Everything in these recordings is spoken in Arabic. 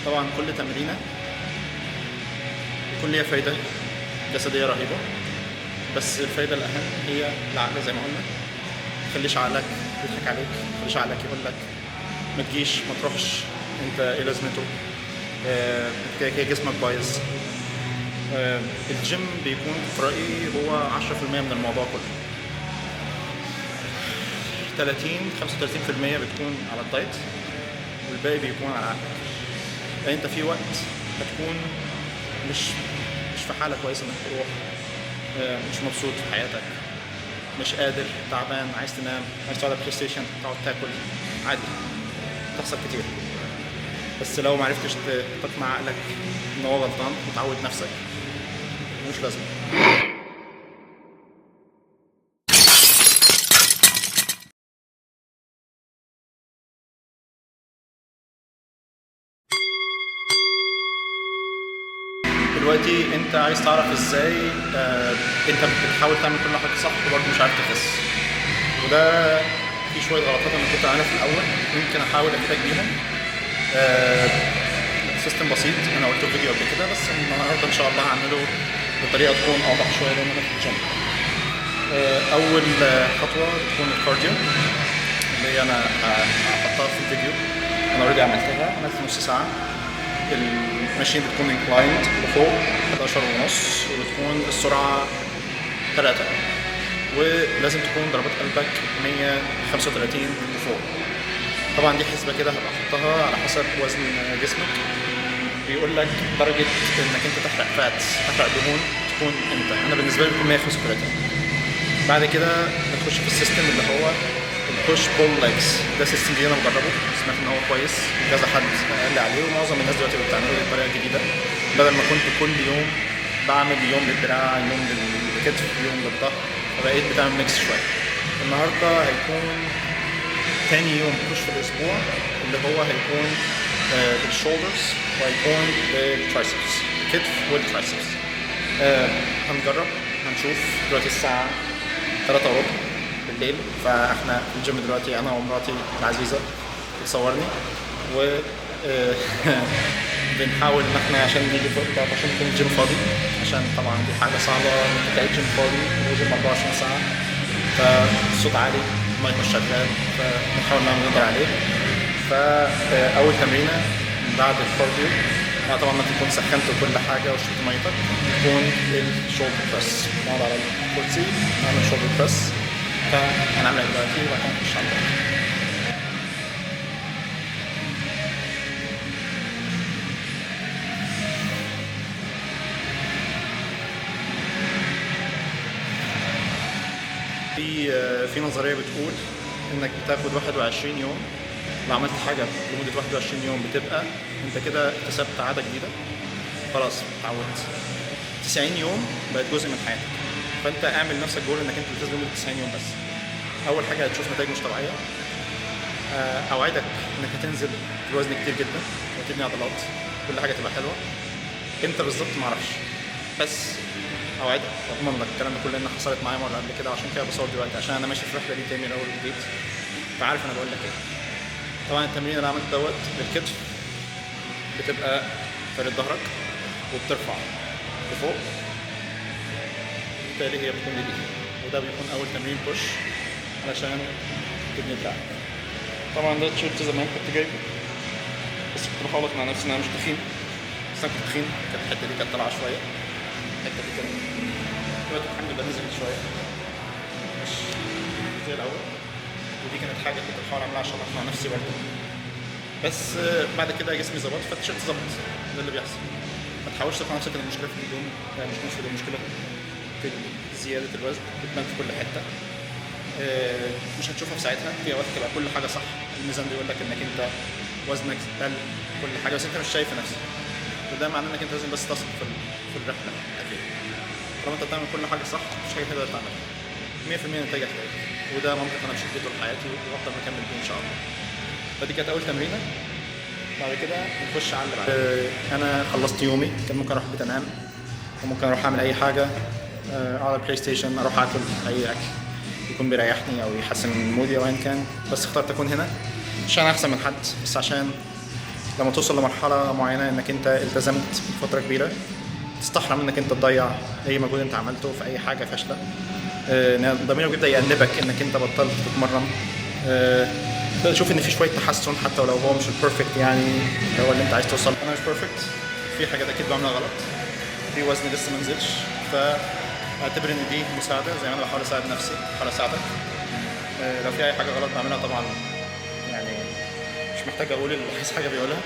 طبعا كل تمرينه يكون ليها فايده جسديه رهيبه، بس الفايده الاهم هي العقل زي ما قلنا. متخليش عقلك يضحك عليك، متخليش عقلك يقول لك ما تجيش ما تروحش، انت ايه لازمته، كده كده جسمك بايظ. الجيم بيكون في رايي هو 10% من الموضوع كله. 35% بتكون على الدايت، والباقي بيكون على عقلك. يعني انت في وقت هتكون مش في حاله كويسه انك تروح، مش مبسوط في حياتك، مش قادر، تعبان، عايز تنام، عايز تقعد على البلاي ستيشن، تقعد تاكل، عادي بتحصل كتير. بس لو معرفتش تقنع عقلك ان هو غلطان وتعود نفسك، مش لازم. دلوقتي انت عايز تعرف ازاي انت بتحاول تعمل كل حاجه صح وبرضه مش عارف تخس، وده في شويه غلطات انا كنت عاملها في الاول يمكن احاول افيدك بيهم. سيستم بسيط انا قلته في فيديو قبل كده، بس النهارده ان شاء الله هعمله بطريقه تكون اوضح شويه لان انا في الجيم. اول خطوه تكون الكارديو اللي هي انا هحطها في الفيديو. انا اوريدي عملتها نص ساعه. الماشين بتكون انكلايند لفوق 11 ونص، وبتكون السرعه 3، ولازم تكون ضربات قلبك 135 لفوق. طبعا دي حسبه كده هبقى احطها على حسب وزن جسمك. بيقول لك درجه انك انت تحرق فات، تحرق دهون تكون امتى. انا بالنسبه لي بتكون 135. بعد كده هتخش في السيستم اللي هو البوش بول ليجز. ده سيستم جديد انا مجربه، سمعت ان هو كويس، كذا حد قال لي عليه، ومعظم الناس دلوقتي بتعمله بالطريقه الجديده. بدل ما كنت كل يوم بعمل يوم للدراع، يوم للكتف، يوم للظهر، فبقيت بتعمل ميكس شويه. النهارده هيكون تاني يوم بوش في الاسبوع، اللي هو هيكون للشولدرز وهيكون للترايسبس، الكتف والترايسبس. هنجرب هنشوف. دلوقتي الساعه 3:15 بالليل، فاحنا في الجيم دلوقتي انا ومراتي العزيزه بتصورني، و بنحاول ان احنا عشان نيجي عشان يكون الجيم فاضي، عشان طبعا دي حاجه صعبه انك تلاقي الجيم فاضي والجيم 24 ساعه، فالصوت عالي، المايك مش شغال، فبنحاول نعمل نقدر عليه. فاول تمرينه بعد الكارديو طبعا ما تكون سخنت وكل حاجه وشربت ميتك، يكون الشولدر بريس. نقعد على الكرسي نعمل شولدر بريس، فهنعمل دلوقتي وبعدين نخش على الباقي. في نظريه بتقول انك بتاخد 21 يوم. لو عملت حاجه لمده 21 يوم بتبقى انت كده اكتسبت عاده جديده، خلاص اتعودت. 90 يوم بقت جزء من حياتك، فانت اعمل نفسك جول انك انت تلتزم لمده 90 يوم بس. اول حاجه هتشوف نتائج مش طبيعيه. اوعدك انك هتنزل في الوزن كتير جدا وتبني عضلات، كل حاجه تبقى حلوه. امتى بالظبط معرفش، بس اوعدك واضمن لك الكلام ده كله لان حصلت معايا مره قبل كده، وعشان كده بصور دلوقتي عشان انا ماشي في الرحله دي تاني من اول وجديد، فعارف انا بقول لك ايه. طبعا التمرين اللي عملت دوت للكتف بتبقى فارد ظهرك وبترفع لفوق، بالتالي هي بتكون دي، وده بيكون اول تمرين بوش علشان تبني دراعك. طبعا ده تيشيرت زمان كنت جايبه، بس كنت بحاول اقنع نفسي ان انا مش تخين، بس انا كنت تخين. كانت الحته دي كانت طالعه شويه، الحته دي كانت دلوقتي الحمد لله نزلت شويه، مش زي الاول. ودي كانت حاجه كنت بحاول اعملها عشان اقنع نفسي برضه، بس بعد كده جسمي ظبط فالتيشيرت ظبط. ده اللي بيحصل. ما تحاولش تقنع نفسك ان المشكله في الهدوم، مش في المشكله في زياده الوزن، بتبان في كل حته. مش هتشوفها في ساعتها، في اوقات تبقى كل حاجه صح، الميزان بيقول لك انك انت وزنك قل كل حاجه، بس انت مش شايف نفسك، وده معناه انك انت لازم بس تثق في الرحله اكيد. طالما انت بتعمل كل حاجه صح مش حاجه تقدر تعملها 100% نتائج هتلاقي، وده منطق انا مشيت بيه طول حياتي وافضل مكمل بيه ان شاء الله. فدي كانت اول تمرينه. بعد كده نخش على اللي بعدها. انا خلصت يومي، كان ممكن اروح البيت انام، وممكن اروح اعمل اي حاجه على البلاي ستيشن، اروح اكل اي اكل يكون بيريحني او يحسن من مودي او ايا كان، بس اخترت اكون هنا عشان احسن من حد، بس عشان لما توصل لمرحله معينه انك انت التزمت فتره كبيره، تستحرم انك انت تضيع اي مجهود انت عملته في اي حاجه فاشله. ضميرك بيبدا يأنبك انك انت بطلت تتمرن. تبدا تشوف ان في شويه تحسن حتى ولو هو مش البيرفكت، يعني اللي هو اللي انت عايز توصل. انا مش بيرفكت، في حاجات اكيد بعملها غلط، في وزن لسه ما نزلش، فاعتبر ان دي مساعده زي ما انا بحاول اساعد نفسي، بحاول اساعدك. لو في اي حاجه غلط بعملها طبعا يعني مش محتاج اقول اللي عايز حاجه بيقولها.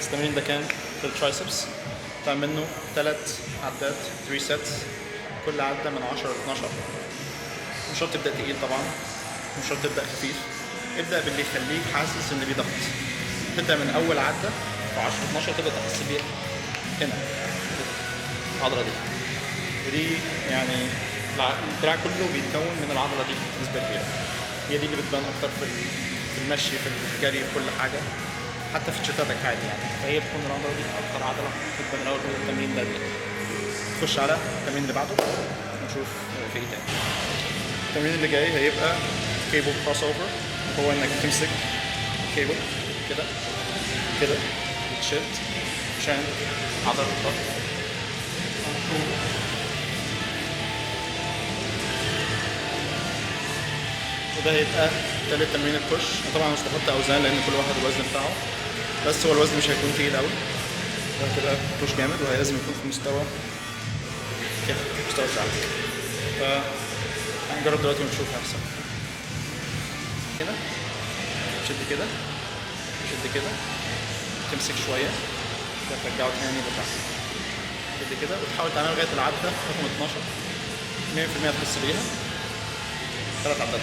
التمرين ده كان في الترايسبس، تعمل منه 3 عدات 3 سيتس، كل عده من 10 ل 12. مش شرط تبدا تقيل طبعا، مش شرط تبدا خفيف، ابدا باللي يخليك حاسس ان في ضغط. تبدا من اول عده في 10 12 تبدا تحس بيه هنا العضله دي، ودي يعني الدراع كله بيتكون من العضله دي بنسبه كبيره. هي دي اللي بتبان اكتر في المشي، في الجري، في كل حاجه، حتى في تيشيرتاتك عادي يعني. فهي بتكون العضله دي اكتر عضله بتبان الاول في التمرين ده. نخش على التمرين اللي بعده ونشوف في ايه تاني. التمرين اللي جاي هيبقى كيبل كروس اوفر، هو انك تمسك كيبل كده كده وتشد عشان عضله الظهر. وده هيبقى تالت تمرين البوش. طبعا مش بحط اوزان لان كل واحد الوزن بتاعه، بس هو الوزن مش هيكون تقيل قوي، ده كده بوش جامد، وهي لازم يكون في مستوى كده، مستوى شعرك. هنجرب دلوقتي ونشوف هيحصل كده. شد كده شد كده، تمسك شويه ترجعه تاني لتحت شد كده، وتحاول تعمل لغايه العده رقم 12 100% تحس بيها 3 عدات.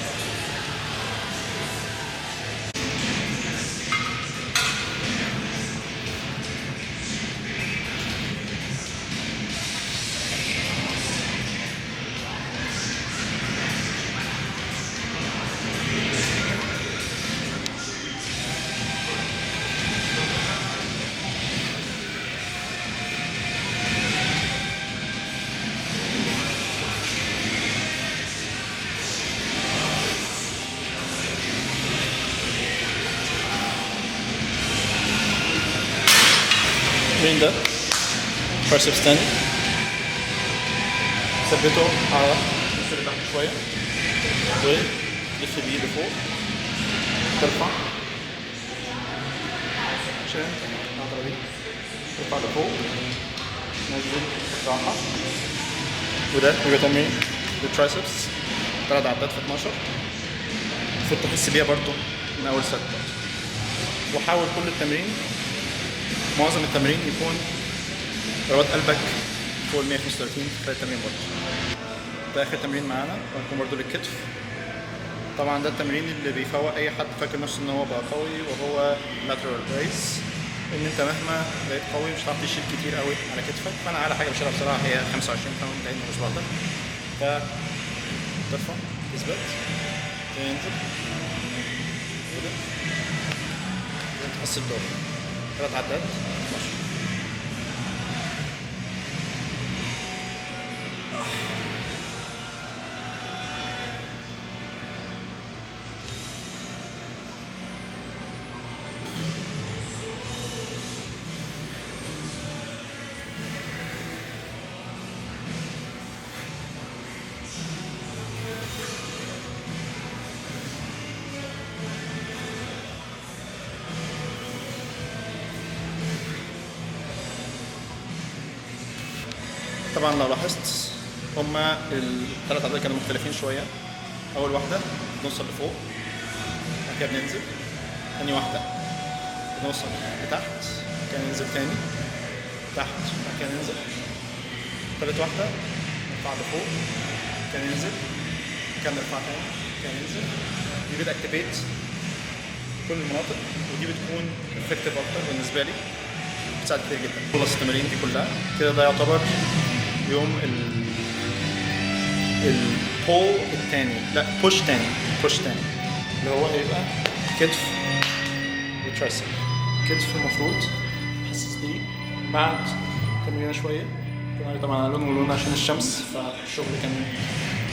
التمرين ده ترايسبس تاني، ثبته على النص اللي تحت شوية ولف بيه لفوق، ترفع عشان العضلة دي ترفع لفوق، نزل بالراحة. وده يبقى تمرين للترايسبس 3 عدات في 12. المفروض تحس بيها برضو من أول ست برضو. وحاول كل التمرين، معظم التمرين يكون ضربات قلبك فوق ال 135 في التمرين برضه. ده اخر تمرين معانا، وهيكون برضه للكتف. طبعا ده التمرين اللي بيفوق اي حد فاكر نفسه ان هو بقى قوي، وهو lateral raise. ان انت مهما بقيت قوي مش هتعرف تشيل كتير قوي على كتفك. فانا اعلى حاجه بشيلها بصراحه هي 25 باوند لان مش بقدر. ترفع، تثبت، تنزل كده، تحس بدور 3 عدات 12. طبعا لو لاحظت هما ال3 عدات كانوا مختلفين شويه. اول واحده بنوصل لفوق، بعد كده بننزل. ثاني واحده بنوصل لتحت، كان ننزل تاني تحت، بعد كده ننزل. ثالث واحده نرفع لفوق، كان ننزل، كان نرفع تاني، كان ننزل. دي بتاكتيفيت كل المناطق، ودي بتكون افكتيف اكتر بالنسبه لي، بتساعد كتير جدا. خلص التمارين دي كلها كده، ده يعتبر يوم البول الثاني، لا بوش تاني اللي هو هيبقى كتف وترايسب. كتف المفروض حاسس بيه بعد تمرين شويه. طبعا لون ولون عشان الشمس، فالشغل كان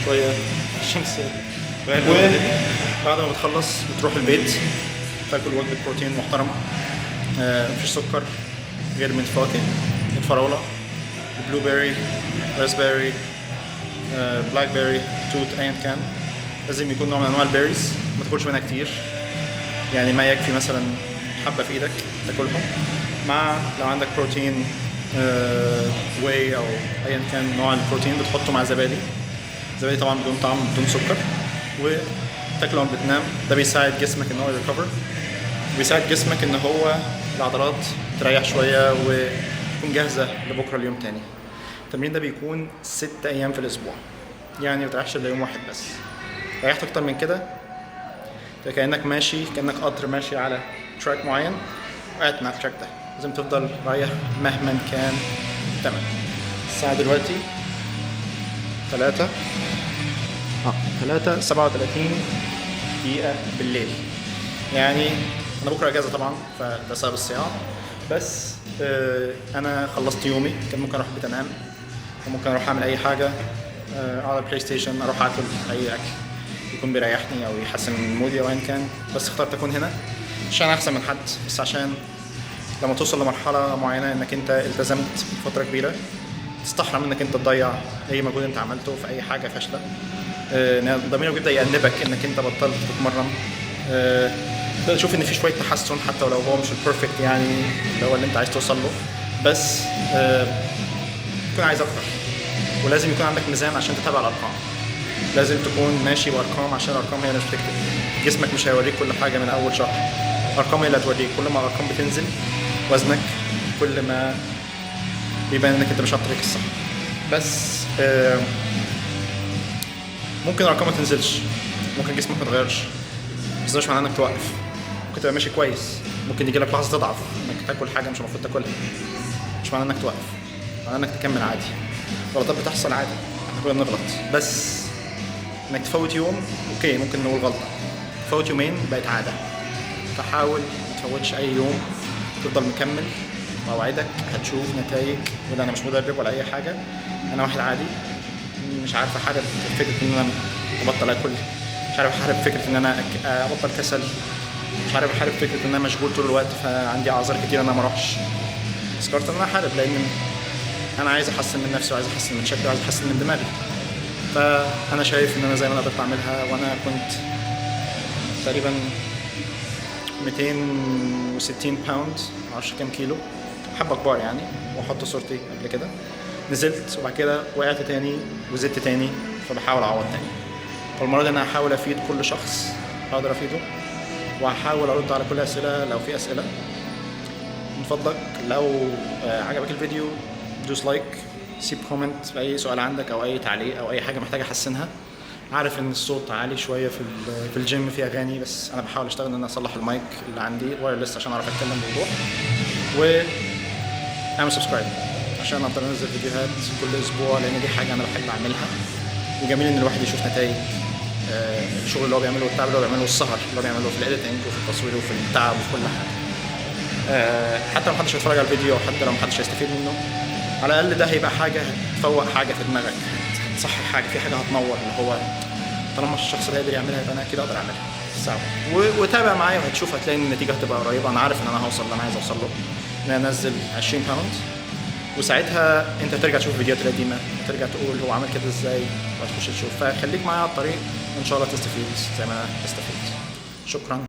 شويه الشمس. وبعد ما بتخلص بتروح البيت تاكل وجبه بروتين محترمه، مفيش سكر غير من الفواكه، الفراولة، البلو بيري، راسبيري، بلاك بيري، توت، ايا كان. لازم يكون نوع من انواع البيريز، ما تاكلش منها كتير، يعني ما يكفي مثلا حبة في ايدك تاكلهم. مع لو عندك بروتين واي او ايا كان نوع البروتين بتحطه مع زبادي طبعا بدون طعم بدون سكر، وتاكله لما بتنام. ده بيساعد جسمك ان هو يريكفر، بيساعد جسمك ان هو العضلات تريح شويه وتكون جاهزه لبكره اليوم تاني. التمرين ده بيكون 6 ايام في الاسبوع، يعني ما تريحش الا يوم واحد بس. ريحت اكتر من كده كانك ماشي، كانك قطر ماشي على تراك معين وقعت مع التراك ده، لازم تفضل رايح مهما كان الثمن. الساعه دلوقتي 37 دقيقة بالليل، يعني أنا بكرة أجازة طبعا فده سبب الصيام، بس أنا خلصت يومي. كان ممكن أروح بيت أنام، كان ممكن أروح أعمل أي حاجة على البلاي ستيشن، أروح أكل أي أكل يكون بيريحني أو يحسن من مودي أو أيا كان، بس اخترت أكون هنا عشان أحسن من حد، بس عشان لما توصل لمرحلة معينة إنك أنت التزمت فترة كبيرة تستحرم إنك أنت تضيع أي مجهود أنت عملته في أي حاجة فاشلة. ضميرك بيبدا يأنبك انك انت بطلت تتمرن. تشوف ان في شويه تحسن حتى ولو هو مش البيرفكت يعني اللي هو اللي انت عايز توصل له، بس تكون عايز اكتر. ولازم يكون عندك ميزان عشان تتابع الارقام، لازم تكون ماشي بارقام عشان الارقام هي اللي بتكتب. جسمك مش هيوريك كل حاجه من اول شهر، الارقام هي اللي هتوريك. كل ما الارقام بتنزل وزنك كل ما بيبان انك انت مش على الطريق الصح. بس ممكن الارقام ما تنزلش، ممكن جسمك ما يتغيرش، بس ده مش معناه انك توقف. ممكن تبقى ماشي كويس، ممكن يجي لك لحظه تضعف انك تاكل حاجه مش المفروض تاكلها، مش معناه انك توقف، معناه انك تكمل عادي. غلطات بتحصل عادي، احنا كلنا بنغلط، بس انك تفوت يوم اوكي ممكن نقول غلطه، تفوت يومين بقت عاده. فحاول ما تفوتش اي يوم، تفضل مكمل، واوعدك هتشوف نتائج. ولا انا مش مدرب ولا اي حاجه، انا واحد عادي مش عارف احارب فكره ان انا ابطل اكل، مش عارف احارب فكره ان انا ابطل كسل، مش عارف احارب فكره ان انا مشغول طول الوقت فعندي اعذار كتير انا ما اروحش. بس قررت ان انا احارب لان انا عايز احسن من نفسي وعايز احسن من شكلي وعايز احسن من دماغي. فانا شايف ان انا زي ما انا قدرت اعملها، وانا كنت تقريبا 260 باوند، معرفش كام كيلو، حبه كبار يعني، واحط صورتي قبل كده. نزلت وبعد كده وقعت تاني وزدت تاني، فبحاول اعوض تاني. فالمره دي انا هحاول افيد كل شخص اقدر افيده، وهحاول ارد على كل اسئله لو في اسئله. من فضلك لو عجبك الفيديو دوس لايك، سيب كومنت في اي سؤال عندك او اي تعليق او اي حاجه محتاج احسنها. عارف ان الصوت عالي شويه في الجيم في اغاني، بس انا بحاول اشتغل ان انا اصلح المايك اللي عندي وايرلس عشان اعرف اتكلم بوضوح. اعمل سبسكرايب عشان اقدر انزل فيديوهات كل اسبوع، لان دي حاجه انا بحب اعملها، وجميل ان الواحد يشوف نتائج الشغل اللي هو بيعمله والتعب اللي هو بيعمله والسهر اللي هو بيعمله في الايديتنج وفي التصوير وفي التعب وفي كل حاجه. حتى لو محدش هيتفرج على الفيديو او حتى لو محدش هيستفيد منه، على الاقل ده هيبقى حاجه هتفوق حاجه في دماغك، هتصحي حاجه، في حاجه هتنور، اللي هو طالما الشخص ده قادر يعملها يبقى انا اكيد اقدر اعملها. وتابع معايا وهتشوف، هتلاقي ان النتيجه هتبقى قريبه. انا عارف ان انا هوصل اللي انا عايز اوصل له، ان انا انزل 20 باوند، وساعتها انت ترجع تشوف فيديوهات القديمه، ترجع تقول هو عمل كده ازاي، وهتخش تشوف. فخليك معايا على الطريق وان شاء الله تستفيد زي ما انا استفدت. شكرا.